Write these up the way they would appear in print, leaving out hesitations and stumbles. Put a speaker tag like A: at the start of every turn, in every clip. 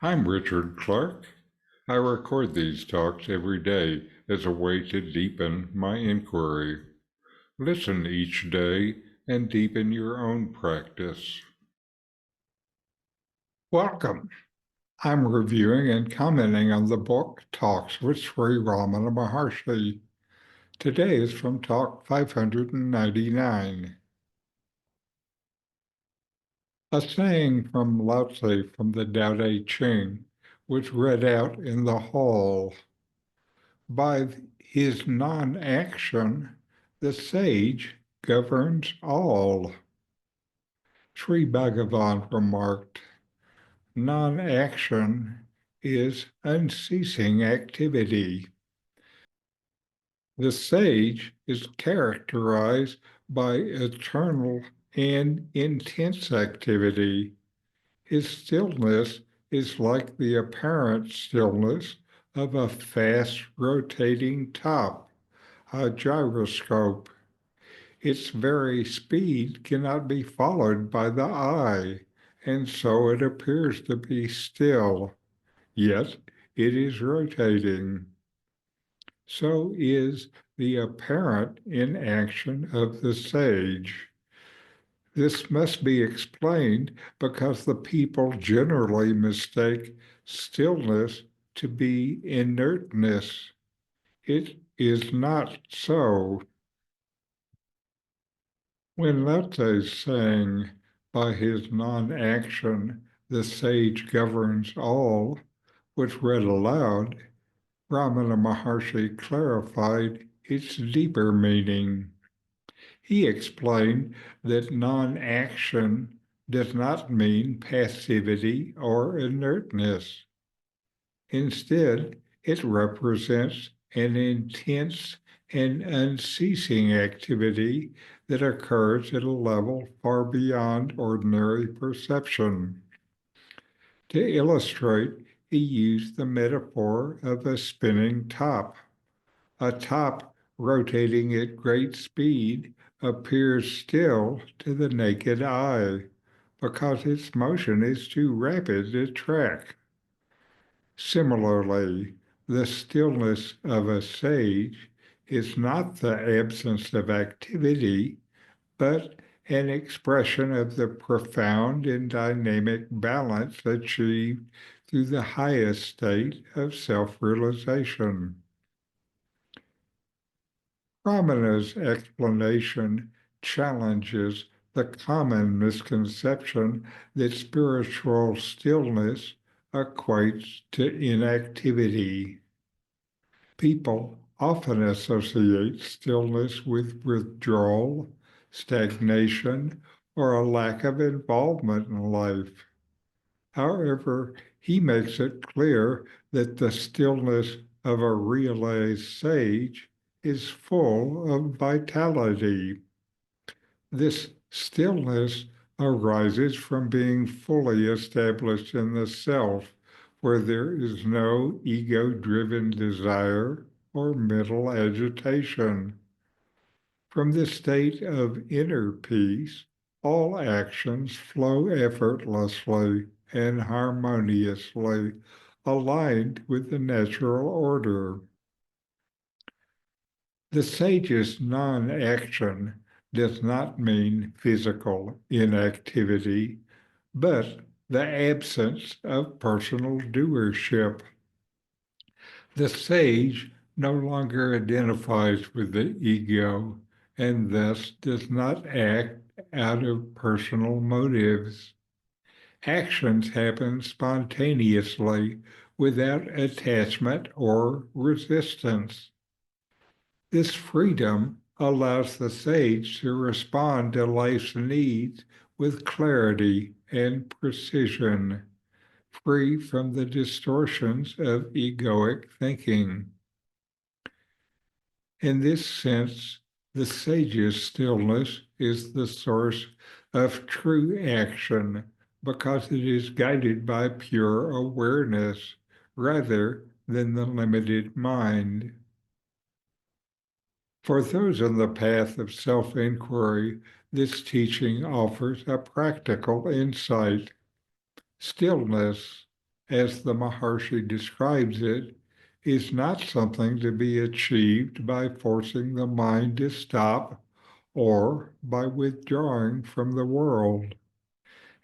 A: I'm Richard Clarke. I record these talks every day as a way to deepen my inquiry. Listen each day and deepen your own practice. Welcome. I'm reviewing and commenting on the book Talks with Sri Ramana Maharshi. Today is from Talk 599. A saying from Lao Tzu from the Tao Te Ching was read out in the hall. By his non-action, the sage governs all. Sri Bhagavan remarked, non-action is unceasing activity. The sage is characterized by eternal and intense activity. His stillness is like the apparent stillness of a fast rotating top, a gyroscope. Its very speed cannot be followed by the eye, and so it appears to be still, yet it is rotating. So is the apparent inaction of the sage. This must be explained because the people generally mistake stillness to be inertness. It is not so. When Lete sang, by his non-action the sage governs all, which read aloud, Ramana Maharshi clarified its deeper meaning. He explained that non-action does not mean passivity or inertness. Instead, it represents an intense and unceasing activity that occurs at a level far beyond ordinary perception. To illustrate, he used the metaphor of a spinning top. A top rotating at great speed appears still to the naked eye because its motion is too rapid to track. Similarly, the stillness of a sage is not the absence of activity, but an expression of the profound and dynamic balance achieved through the highest state of self-realization. Ramana's explanation challenges the common misconception that spiritual stillness equates to inactivity. People often associate stillness with withdrawal, stagnation, or a lack of involvement in life. However, he makes it clear that the stillness of a realized sage is full of vitality. This stillness arises from being fully established in the self, where there is no ego-driven desire or mental agitation. From this state of inner peace, all actions flow effortlessly and harmoniously, aligned with the natural order. The sage's non-action does not mean physical inactivity, but the absence of personal doership. The sage no longer identifies with the ego and thus does not act out of personal motives. Actions happen spontaneously without attachment or resistance. This freedom allows the sage to respond to life's needs with clarity and precision, free from the distortions of egoic thinking. In this sense, the sage's stillness is the source of true action because it is guided by pure awareness rather than the limited mind. For those on the path of self-inquiry, this teaching offers a practical insight. Stillness, as the Maharshi describes it, is not something to be achieved by forcing the mind to stop or by withdrawing from the world.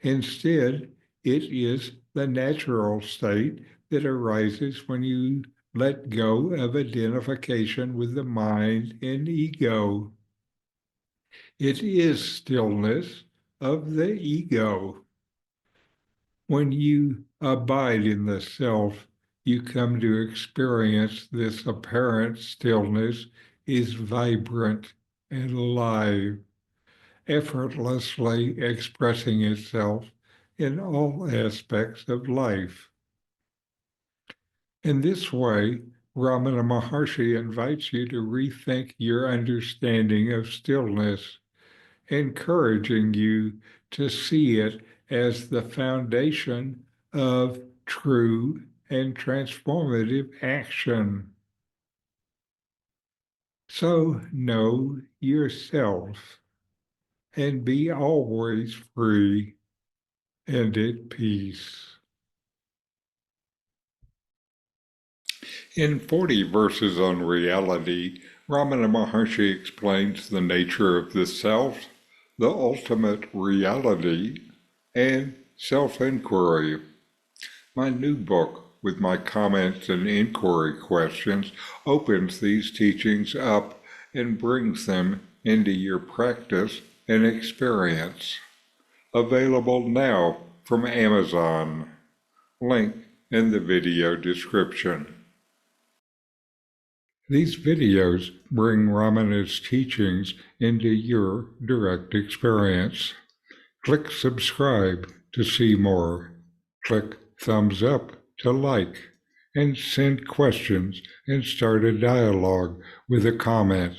A: Instead, it is the natural state that arises when you let go of identification with the mind and ego. It is stillness of the ego. When you abide in the self, you come to experience this apparent stillness is vibrant and alive, effortlessly expressing itself in all aspects of life. In this way, Ramana Maharshi invites you to rethink your understanding of stillness, encouraging you to see it as the foundation of true and transformative action. So know yourself and be always free and at peace. In 40 Verses on Reality, Ramana Maharshi explains the nature of the self, the ultimate reality, and self-inquiry. My new book, with my comments and inquiry questions, opens these teachings up and brings them into your practice and experience. Available now from Amazon. Link in the video description. These videos bring Ramana's teachings into your direct experience. Click subscribe to see more. Click thumbs up to like, and send questions and start a dialogue with a comment.